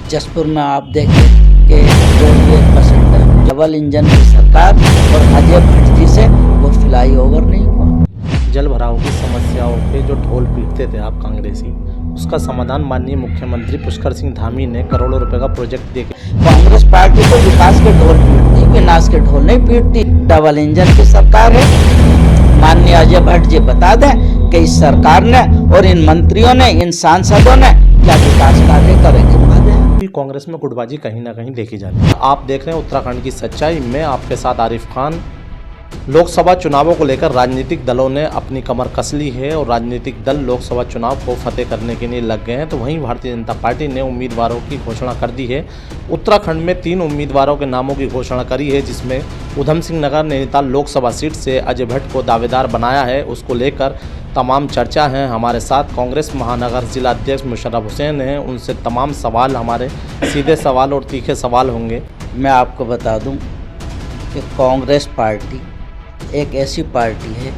जसपुर में आप देखें कि रोडवेज बस अड्डा डबल इंजन की सरकार और अजय भट्ट जी से वो फ्लाईओवर नहीं हुआ। जल भराव की समस्याओं पे जो ढोल पीटते थे आप कांग्रेसी, उसका समाधान माननीय मुख्यमंत्री पुष्कर सिंह धामी ने करोड़ों रुपए का प्रोजेक्ट दे कांग्रेस पार्टी तो विकास के ढोल पीटती, विनाश के ढोल नहीं पीटती। डबल इंजन की सरकार है। माननीय अजय भट्ट जी बता दें कि इस सरकार ने और इन मंत्रियों ने, इन सांसदों ने क्या विकास कार्य करेंगे। कांग्रेस में गुटबाजी कहीं ना कहीं देखी जाती है। आप देख रहे हैं उत्तराखंड की सच्चाई में, आपके साथ आरिफ खान। लोकसभा चुनावों को लेकर राजनीतिक दलों ने अपनी कमर कस ली है और राजनीतिक दल लोकसभा चुनाव को फतेह करने के लिए लग गए हैं। तो वहीं भारतीय जनता पार्टी ने उम्मीदवारों की घोषणा कर दी है। उत्तराखंड में 3 उम्मीदवारों के नामों की घोषणा करी है, जिसमें उधम सिंह नगर नैनीताल लोकसभा सीट से अजय भट्ट को दावेदार बनाया है। उसको लेकर तमाम चर्चा है। हमारे साथ कांग्रेस महानगर जिला अध्यक्ष मुशर्रफ हुसैन हैं। उनसे तमाम सवाल, हमारे सीधे सवाल और तीखे सवाल होंगे। मैं आपको बता दूं कि कांग्रेस पार्टी एक ऐसी पार्टी है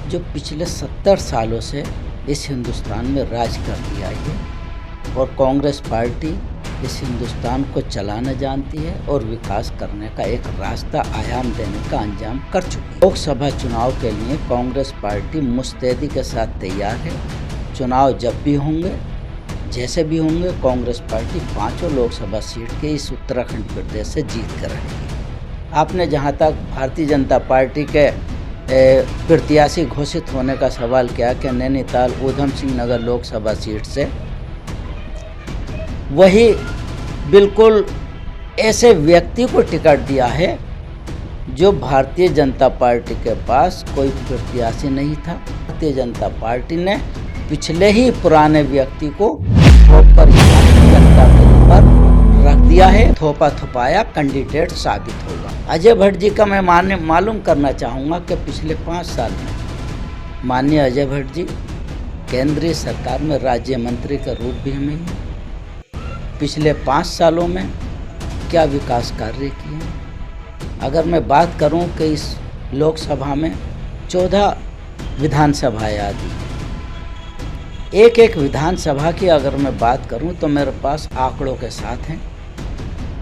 जो पिछले 70 सालों से इस हिंदुस्तान में राज करती आई है और कांग्रेस पार्टी इस हिंदुस्तान को चलाना जानती है और विकास करने का एक रास्ता आयाम देने का अंजाम कर चुकी है। लोकसभा चुनाव के लिए कांग्रेस पार्टी मुस्तैदी के साथ तैयार है। चुनाव जब भी होंगे, जैसे भी होंगे, कांग्रेस पार्टी 5 लोकसभा सीट के इस उत्तराखंड प्रदेश से जीत कर रहेगी। आपने जहां तक भारतीय जनता पार्टी के प्रत्याशी घोषित होने का सवाल किया कि नैनीताल उधम सिंह नगर लोकसभा सीट से, वही बिल्कुल ऐसे व्यक्ति को टिकट दिया है जो भारतीय जनता पार्टी के पास कोई प्रत्याशी नहीं था। भारतीय जनता पार्टी ने पिछले ही पुराने व्यक्ति को थोप कर जनता के ऊपर रख दिया है। थोपा थोपाया कैंडिडेट साबित होगा। अजय भट्ट जी का मैं मालूम करना चाहूँगा कि पिछले 5 साल में माननीय अजय भट्ट जी केंद्रीय सरकार में राज्य मंत्री का रूप भी हमें हैं। पिछले 5 सालों में क्या विकास कार्य किए हैं। अगर मैं बात करूं कि इस लोकसभा में 14 विधानसभाएं आती हैं, एक विधानसभा की अगर मैं बात करूं तो मेरे पास आंकड़ों के साथ हैं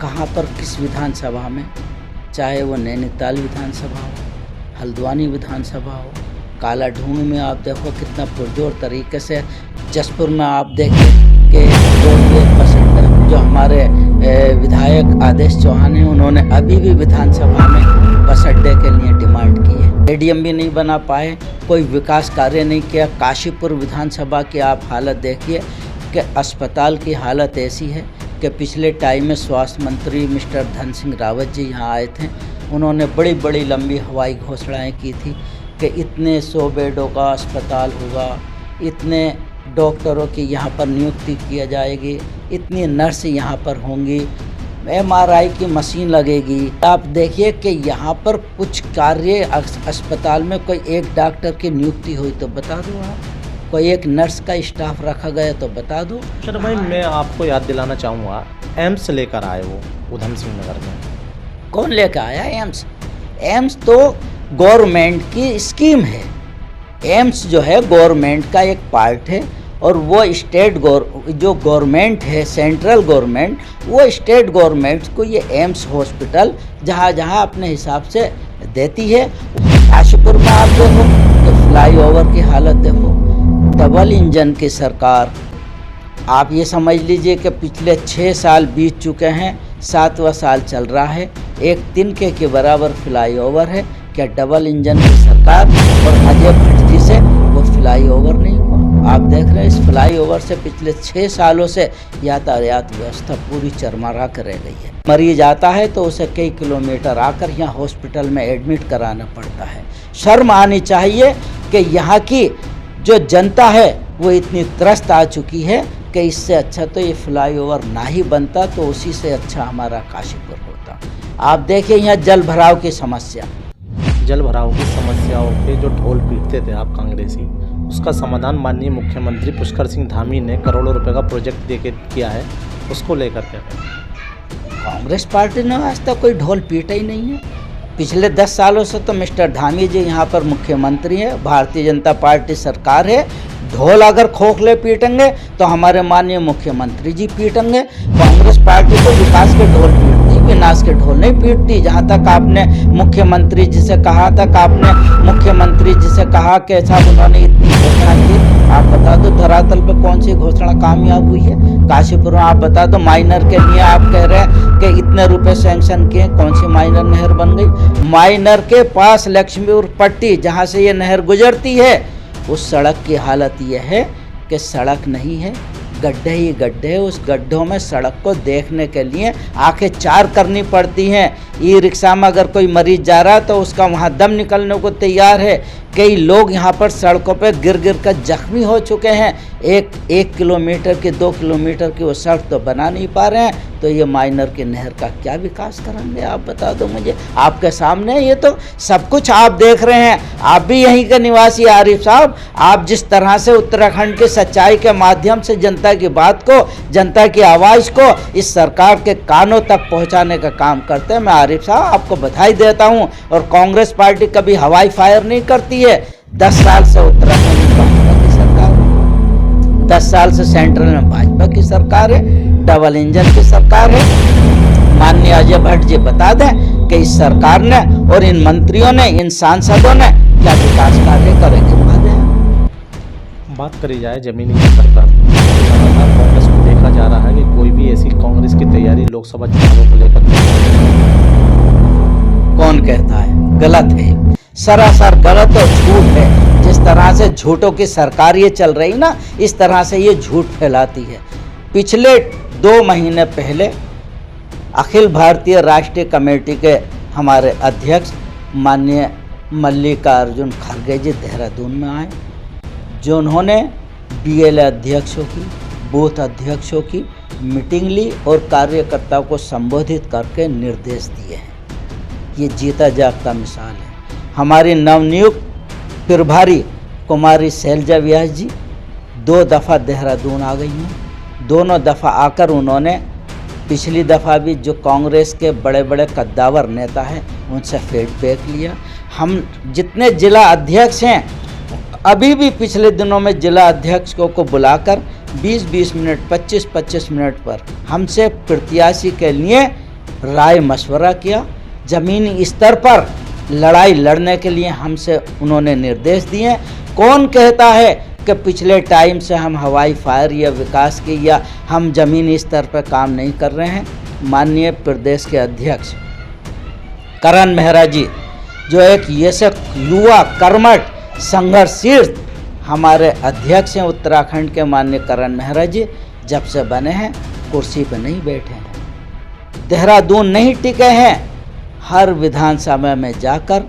कहां पर किस विधानसभा में, चाहे वो नैनीताल विधानसभा हो, हल्द्वानी विधानसभा हो, काला ढूंढ में आप देखो कितना पुरजोर तरीके से, जसपुर में आप देखें कि रोडवेज बस अड्डा जो हमारे विधायक आदेश चौहान हैं, उन्होंने अभी भी विधानसभा में बस अड्डे के लिए डिमांड की है। स्टेडियम भी नहीं बना पाए, कोई विकास कार्य नहीं किया। काशीपुर विधानसभा की आप हालत देखिए कि अस्पताल की हालत ऐसी है कि पिछले टाइम में स्वास्थ्य मंत्री मिस्टर धन सिंह रावत जी यहाँ आए थे। उन्होंने बड़ी बड़ी लंबी हवाई घोषणाएं की थी कि इतने 100 बेडों का अस्पताल होगा, इतने डॉक्टरों की यहाँ पर नियुक्ति किया जाएगी, इतनी नर्स यहाँ पर होंगी, MRI की मशीन लगेगी। आप देखिए कि यहाँ पर कुछ कार्य अस्पताल में कोई एक डॉक्टर की नियुक्ति हुई तो बता दो आप, कोई एक नर्स का स्टाफ रखा गया तो बता दो। सर भाई, मैं आपको याद दिलाना चाहूँगा, एम्स लेकर आए वो उधम सिंह नगर में। कौन लेकर आया एम्स? एम्स तो गवर्नमेंट की स्कीम है। एम्स जो है गवर्नमेंट का एक पार्ट है और वो जो गवर्नमेंट है, सेंट्रल गवर्नमेंट, वो स्टेट गवर्नमेंट को ये एम्स हॉस्पिटल जहाँ जहाँ अपने हिसाब से देती है। काशीपुर में आप देखो तो फ्लाईओवर की हालत देखो, डबल इंजन की सरकार। आप ये समझ लीजिए कि पिछले 6 साल बीत चुके हैं, 7वां साल चल रहा है, एक तिनके के बराबर फ्लाईओवर है। क्या डबल इंजन की सरकार और अजय भट्ट जी से वो फ्लाईओवर नहीं हुआ? आप देख रहे हैं इस फ्लाईओवर से पिछले 6 सालों से यातायात व्यवस्था पूरी चरमरा कर रह गई है। मरीज आता है तो उसे कई किलोमीटर आकर यहाँ हॉस्पिटल में एडमिट कराना पड़ता है। शर्म आनी चाहिए कि यहाँ की जो जनता है वो इतनी त्रस्त आ चुकी है कि इससे अच्छा तो ये फ्लाईओवर ना ही बनता, तो उसी से अच्छा हमारा काशीपुर होता। आप देखिए यहाँ जल भराव की समस्या, जल भराव की समस्याओं पे जो ढोल पीटते थे आप कांग्रेसी, उसका समाधान माननीय मुख्यमंत्री पुष्कर सिंह धामी ने करोड़ों रुपए का प्रोजेक्ट दे के किया है। उसको लेकर क्या करें? कांग्रेस पार्टी ने आज तक कोई ढोल पीटा ही नहीं है। पिछले 10 सालों से तो मिस्टर धामी जी यहाँ पर मुख्यमंत्री है, भारतीय जनता पार्टी सरकार है। ढोल अगर खोखले पीटेंगे तो हमारे माननीय मुख्यमंत्री जी पीटेंगे। कांग्रेस पार्टी तो विकास के ढोल पीटती, विनाश के ढोल नहीं पीटती। जहाँ तक आपने मुख्यमंत्री जी से कहा कि साहब उन्होंने इतनी घोषणा की, आप बता दो धरातल पे कौन सी घोषणा कामयाब हुई है? काशीपुर में आप बता दो, माइनर के लिए आप कह रहे हैं कि इतने रुपए सैंक्शन किए, कौन सी माइनर नहर बन गई? माइनर के पास लक्ष्मीपुर पट्टी जहाँ से ये नहर गुजरती है, उस सड़क की हालत यह है कि सड़क नहीं है, गड्ढे ही गड्ढे। उस गड्ढों में सड़क को देखने के लिए आंखें चार करनी पड़ती हैं। ई रिक्शा में अगर कोई मरीज जा रहा है तो उसका वहाँ दम निकलने को तैयार है। कई लोग यहाँ पर सड़कों पर गिर गिर कर जख्मी हो चुके हैं। एक किलोमीटर की 2 किलोमीटर की वो सड़क तो बना नहीं पा रहे हैं, तो ये माइनर की नहर का क्या विकास करेंगे? आप बता दो मुझे। आपके सामने ये तो सब कुछ आप देख रहे हैं। आप भी यहीं के निवासी आरिफ साहब, आप जिस तरह से उत्तराखंड की सच्चाई के माध्यम से जनता की बात को, जनता की आवाज़ को इस सरकार के कानों तक पहुंचाने का काम करते हैं, मैं आरिफ साहब आपको बधाई देता हूं। और कांग्रेस पार्टी कभी हवाई फायर नहीं करती है। 10 साल से उत्तराखंड में भाजपा की सरकार है, 10 साल से सेंट्रल में भाजपा की सरकार है, डबल इंजन की सरकार है। माननीय अजय भट्ट जी बता दें कि इस सरकार ने और इन मंत्रियों ने, इन सांसदों ने क्या विकास कार्य करेंगे? बात करी जाए जमीनी स्तर पर, लगातार कांग्रेस को देखा जा रहा है कि कोई भी ऐसी कांग्रेस की तैयारी लोकसभा चुनावों को लेकर कौन कहता है? गलत है, सरासर गलत और झूठ है। जिस तरह से झूठों की सरकार ये चल रही ना, इस तरह से ये झूठ फैलाती है। पिछले 2 महीने पहले अखिल भारतीय राष्ट्रीय कमेटी के हमारे अध्यक्ष माननीय मल्लिकार्जुन खड़गे जी देहरादून में आए, जो उन्होंने BLA अध्यक्षों की, बूथ अध्यक्षों की मीटिंग ली और कार्यकर्ताओं को संबोधित करके निर्देश दिए हैं। ये जीता जागता मिसाल है। हमारी नवनियुक्त प्रभारी कुमारी शैलजा व्यास जी 2 दफ़ा देहरादून आ गई हैं। दोनों दफ़ा आकर उन्होंने पिछली दफ़ा भी जो कांग्रेस के बड़े बड़े कद्दावर नेता हैं उनसे फीडबैक लिया। हम जितने जिला अध्यक्ष हैं, अभी भी पिछले दिनों में जिला अध्यक्षों को बुलाकर 20-20 मिनट, 25-25 मिनट पर हमसे प्रत्याशी के लिए राय मशवरा किया। ज़मीनी स्तर पर लड़ाई लड़ने के लिए हमसे उन्होंने निर्देश दिए। कौन कहता है कि पिछले टाइम से हम हवाई फायर या विकास की या हम ज़मीनी स्तर पर काम नहीं कर रहे हैं? माननीय प्रदेश के अध्यक्ष करण मेहरा जी, जो एक ये से युवा कर्मठ संघर्षशील हमारे अध्यक्ष हैं उत्तराखंड के, माननीय करण मेहरा जी जब से बने हैं कुर्सी पर नहीं बैठे हैं, देहरादून नहीं टिके हैं। हर विधानसभा में जाकर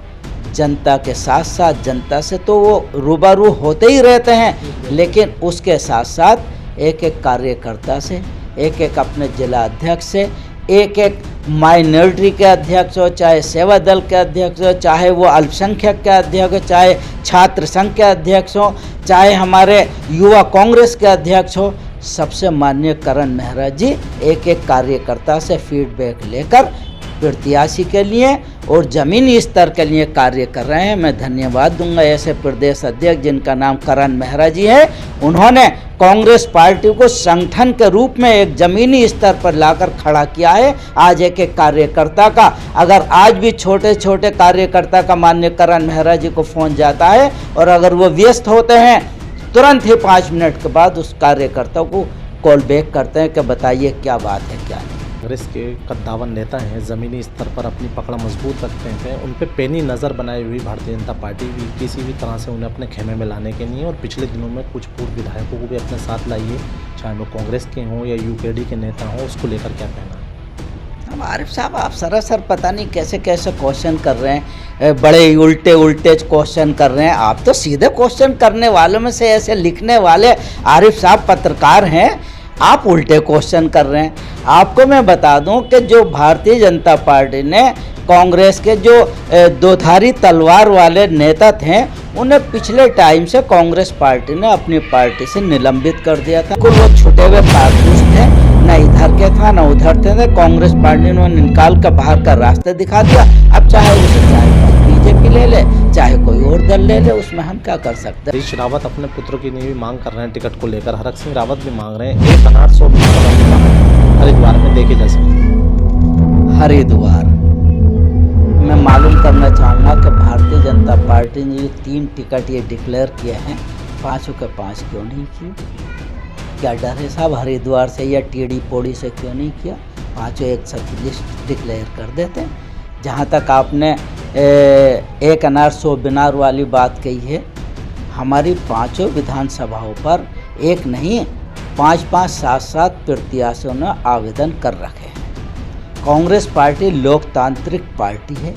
जनता के साथ साथ, जनता से तो वो रूबरू होते ही रहते हैं, लेकिन उसके साथ साथ एक एक कार्यकर्ता से, एक एक अपने जिला अध्यक्ष से, एक एक माइनॉरिटी के अध्यक्ष हो, चाहे सेवा दल के अध्यक्ष हो, चाहे वो अल्पसंख्यक के अध्यक्ष हो, चाहे छात्र संघ के अध्यक्ष हो, चाहे हमारे युवा कांग्रेस के अध्यक्ष हो, सबसे माननीय करण मेहरा जी एक एक कार्यकर्ता से फीडबैक लेकर प्रत्याशी के लिए और ज़मीनी स्तर के लिए कार्य कर रहे हैं। मैं धन्यवाद दूंगा ऐसे प्रदेश अध्यक्ष जिनका नाम करण मेहरा जी है। उन्होंने कांग्रेस पार्टी को संगठन के रूप में एक ज़मीनी स्तर पर लाकर खड़ा किया है। आज एक एक कार्यकर्ता का, अगर आज भी छोटे छोटे कार्यकर्ता का माननीय करण मेहरा जी को फ़ोन जाता है और अगर वो व्यस्त होते हैं, तुरंत ही 5 मिनट के बाद उस कार्यकर्ता को कॉल बैक करते हैं कि बताइए क्या बात है, क्या नहीं। कांग्रेस के कद्दावर नेता हैं, ज़मीनी स्तर पर अपनी पकड़ मजबूत रखते हैं, उन पे पैनी नज़र बनाई हुई भारतीय जनता पार्टी भी किसी भी तरह से उन्हें अपने खेमे में लाने के लिए, और पिछले दिनों में कुछ पूर्व विधायकों को भी अपने साथ लाइए, चाहे वो कांग्रेस के हों या UKD के नेता हों, उसको लेकर क्या कहना है? अब आरिफ साहब, आप सरासर पता नहीं कैसे कैसे क्वेश्चन कर रहे हैं, बड़े उल्टे क्वेश्चन कर रहे हैं। आप तो सीधे क्वेश्चन करने वालों में से ऐसे लिखने वाले आरिफ साहब पत्रकार हैं, आप उल्टे क्वेश्चन कर रहे हैं। आपको मैं बता दूं कि जो भारतीय जनता पार्टी ने कांग्रेस के जो दोधारी तलवार वाले नेता थे, उन्हें पिछले टाइम से कांग्रेस पार्टी ने अपनी पार्टी से निलंबित कर दिया था। वो छुटे हुए कारतूस थे, न इधर के था न उधर थे, कांग्रेस पार्टी ने निकाल कर बाहर का रास्ता दिखा दिया। अब चाहे उसे चाहे बीजेपी बीजेपी ले ले, चाहे कोई और दल ले ले, उसमें हम क्या कर सकते हैं। हरीश रावत अपने पुत्र की भी मांग कर रहे हैं टिकट को लेकर, हरक सिंह रावत भी मांग रहे हैं 1 अनार 100 हरिद्वार में देखे जा सकते। हरिद्वार मैं मालूम करना चाहूँगा कि भारतीय जनता पार्टी ने 3 टिकट ये डिक्लेयर किए हैं, 5 के 5 क्यों नहीं किए? क्या डर है साहब हरिद्वार से या टीडी पौड़ी से क्यों नहीं किया? 5 एक साथ लिस्ट डिक्लेयर कर देते हैं। जहाँ तक आपने 1 अनार 100 बिनार वाली बात कही है, हमारी 5 विधानसभाओं पर एक नहीं 5-5 7-7 प्रत्याशियों ने आवेदन कर रखे हैं। कांग्रेस पार्टी लोकतांत्रिक पार्टी है,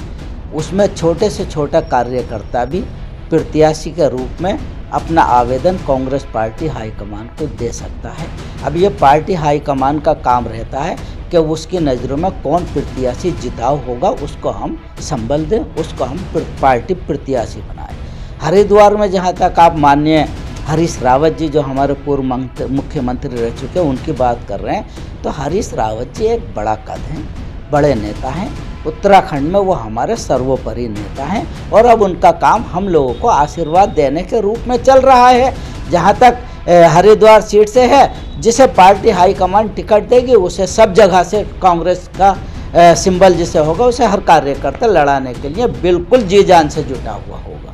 उसमें छोटे से छोटा कार्यकर्ता भी प्रत्याशी के रूप में अपना आवेदन कांग्रेस पार्टी हाईकमान को दे सकता है। अब ये पार्टी हाईकमान का काम रहता है कि उसकी नज़रों में कौन प्रत्याशी जिताऊ होगा उसको हम संबल दें, उसको हम पार्टी प्रत्याशी बनाएं। हरिद्वार में जहाँ तक आप माननीय हरीश रावत जी जो हमारे पूर्व मुख्यमंत्री रह चुके हैं उनकी बात कर रहे हैं, तो हरीश रावत जी एक बड़ा कद हैं, बड़े नेता हैं, उत्तराखंड में वो हमारे सर्वोपरि नेता हैं और अब उनका काम हम लोगों को आशीर्वाद देने के रूप में चल रहा है। जहाँ तक हरिद्वार सीट से है, जिसे पार्टी हाईकमान टिकट देगी उसे सब जगह से कांग्रेस का सिंबल जिसे होगा उसे हर कार्यकर्ता लड़ाने के लिए बिल्कुल जी जान से जुटा हुआ होगा।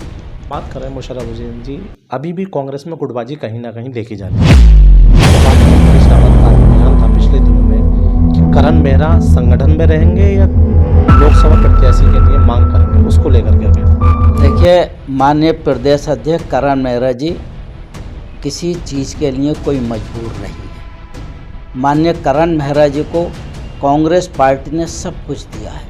बात करें मुशर्रफ हुसैन जी, अभी भी कांग्रेस में गुटबाजी कहीं ना कहीं देखी जाती है। हरीश रावत का बयान था पिछले दिनों में कि करण मेहरा संगठन में रहेंगे या लोकसभा प्रत्याशी के लिए मांग करेंगे, उसको लेकर के देखिए, माननीय प्रदेश अध्यक्ष करण मेहरा जी किसी चीज़ के लिए कोई मजबूर नहीं है। माननीय करण मेहरा जी को कांग्रेस पार्टी ने सब कुछ दिया है।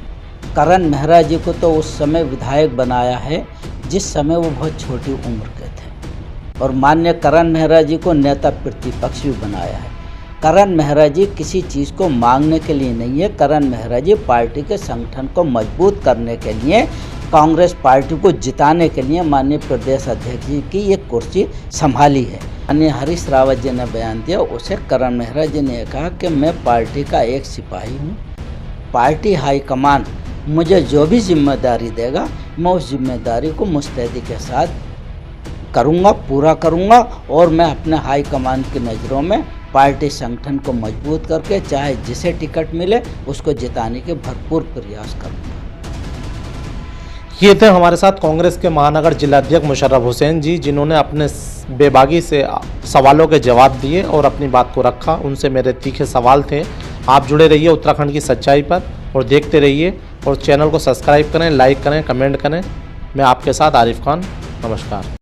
करण मेहरा जी को तो उस समय विधायक बनाया है जिस समय वो बहुत छोटी उम्र के थे, और माननीय करण मेहरा जी को नेता प्रतिपक्ष भी बनाया है। करण मेहरा जी किसी चीज़ को मांगने के लिए नहीं है, करण मेहरा जी पार्टी के संगठन को मजबूत करने के लिए, कांग्रेस पार्टी को जिताने के लिए माननीय प्रदेश अध्यक्ष जी की ये कुर्सी संभाली है। माननीय हरीश रावत जी ने बयान दिया, उसे करण मेहरा जी ने कहा कि मैं पार्टी का एक सिपाही हूँ, पार्टी हाईकमान मुझे जो भी जिम्मेदारी देगा मैं उस जिम्मेदारी को मुस्तैदी के साथ करूँगा, पूरा करूँगा, और मैं अपने हाईकमान की नज़रों में पार्टी संगठन को मजबूत करके चाहे जिसे टिकट मिले उसको जिताने के भरपूर प्रयास करूँगा। ये थे हमारे साथ कांग्रेस के महानगर जिलाध्यक्ष मुशर्रफ हुसैन जी, जिन्होंने अपने बेबाकी से सवालों के जवाब दिए और अपनी बात को रखा। उनसे मेरे तीखे सवाल थे। आप जुड़े रहिए उत्तराखंड की सच्चाई पर और देखते रहिए, और चैनल को सब्सक्राइब करें, लाइक करें, कमेंट करें। मैं आपके साथ आरिफ खान, नमस्कार।